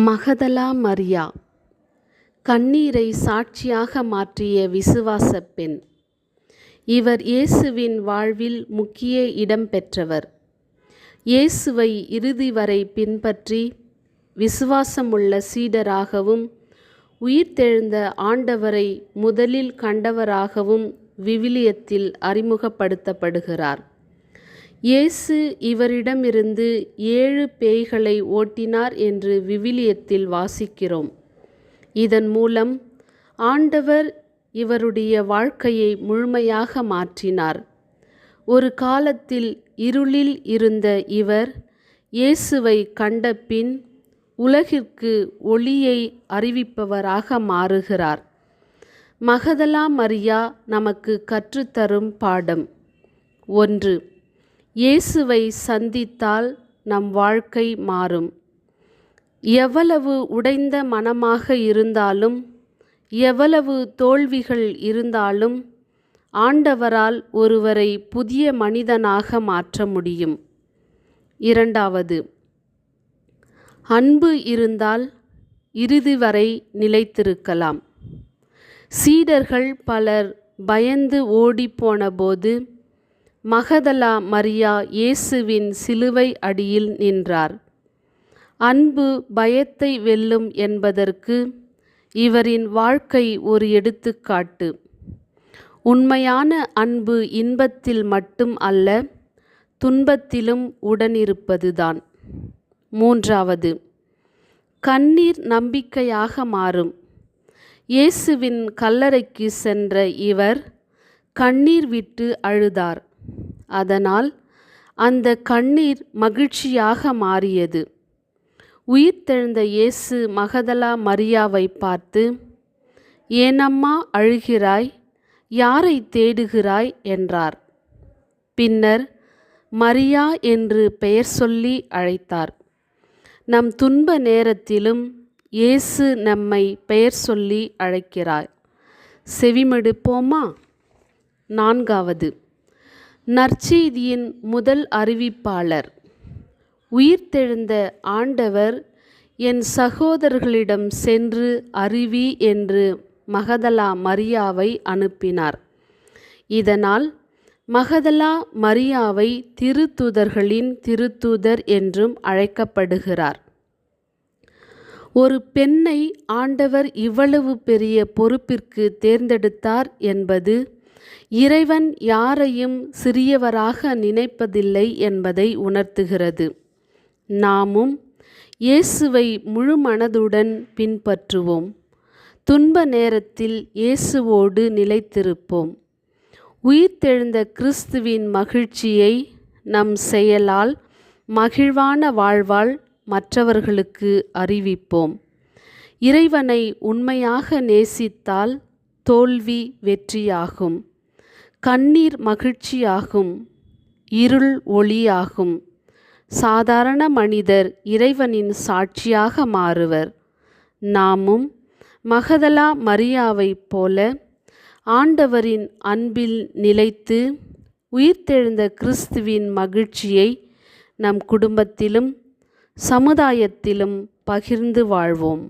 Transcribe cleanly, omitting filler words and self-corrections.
மகதலா மரியா கண்ணீரை சாட்சியாக மாற்றிய விசுவாசப் பெண். இவர் இயேசுவின் வாழ்வில் முக்கிய இடம் பெற்றவர். இயேசுவை இறுதி வரை பின்பற்றி விசுவாசமுள்ள சீடராகவும் உயிர்த்தெழுந்த ஆண்டவரை முதலில் கண்டவராகவும் விவிலியத்தில் அறிமுகப்படுத்தப்படுகிறார். இயேசு இவரிடமிருந்து 7 பேய்களை ஓட்டினார் என்று விவிலியத்தில் வாசிக்கிறோம். இதன் மூலம் ஆண்டவர் இவருடைய வாழ்க்கையை முழுமையாக மாற்றினார். ஒரு காலத்தில் இருளில் இருந்த இவர் இயேசுவை கண்டபின் உலகிற்கு ஒளியை அறிவிப்பவராக மாறுகிறார். மகதலா மரியா நமக்கு கற்றுத்தரும் பாடம். 1. இயேசுவை சந்தித்தால் நம் வாழ்க்கை மாறும். எவ்வளவு உடைந்த மனமாக இருந்தாலும், எவ்வளவு தோல்விகள் இருந்தாலும், ஆண்டவரால் ஒருவரை புதிய மனிதனாக மாற்ற முடியும். 2. அன்பு இருந்தால் இறுதி வரை நிலைத்திருக்கலாம். சீடர்கள் பலர் பயந்து ஓடிப்போனபோது மகதலா மரியா இயேசுவின் சிலுவை அடியில் நின்றார். அன்பு பயத்தை வெல்லும் என்பதற்கு இவரின் வாழ்க்கை ஒரு எடுத்துக்காட்டு. உண்மையான அன்பு இன்பத்தில் மட்டும் அல்ல, துன்பத்திலும் உடனிருப்பதுதான். 3. கண்ணீர் நம்பிக்கையாக மாறும். இயேசுவின் கல்லறைக்கு சென்ற இவர் கண்ணீர் விட்டு அழுதார். அதனால் அந்த கண்ணீர் மகிழ்ச்சியாக மாறியது. உயிர்த்தெழுந்த இயேசு மகதலா மரியாவை பார்த்து, "ஏனம்மா அழுகிறாய்? யாரை தேடுகிறாய்?" என்றார். பின்னர் மரியா என்று பெயர் சொல்லி அழைத்தார். நம் துன்ப நேரத்திலும் இயேசு நம்மை பெயர் சொல்லி அழைக்கிறார். செவிமடுப்போமா? 4. நற்செய்தியின் முதல் அறிவிப்பாளர். உயிர்த்தெழுந்த ஆண்டவர் என் சகோதரர்களிடம் சென்று அறிவி என்று மகதலா மரியாவை அனுப்பினார். இதனால் மகதலா மரியாவை திருத்தூதர்களின் திருத்தூதர் என்றும் அழைக்கப்படுகிறார். ஒரு பெண்ணை ஆண்டவர் இவ்வளவு பெரிய பொறுப்பிற்கு தேர்ந்தெடுத்தார் என்பது இறைவன் யாரையும் சிறியவராக நினைப்பதில்லை என்பதை உணர்த்துகிறது. நாமும் இயேசுவை முழு மனதுடன் பின்பற்றுவோம். துன்ப நேரத்தில் இயேசுவோடு நிலைத்திருப்போம். உயிர்த்தெழுந்த கிறிஸ்துவின் மகிழ்ச்சியை நம் செயலால், மகிழ்வான வாழ்வால் மற்றவர்களுக்கு அறிவிப்போம். இறைவனை உண்மையாக நேசித்தால் தோல்வி வெற்றியாகும், கண்ணீர் மகிழ்ச்சியாகும், இருள் ஒளியாகும். சாதாரண மனிதர் இறைவனின் சாட்சியாக மாறுவர். நாமும் மகதலா மரியாவைப் போல ஆண்டவரின் அன்பில் நிலைத்து உயிர்த்தெழுந்த கிறிஸ்துவின் மகிழ்ச்சியை நம் குடும்பத்திலும் சமுதாயத்திலும் பகிர்ந்து வாழ்வோம்.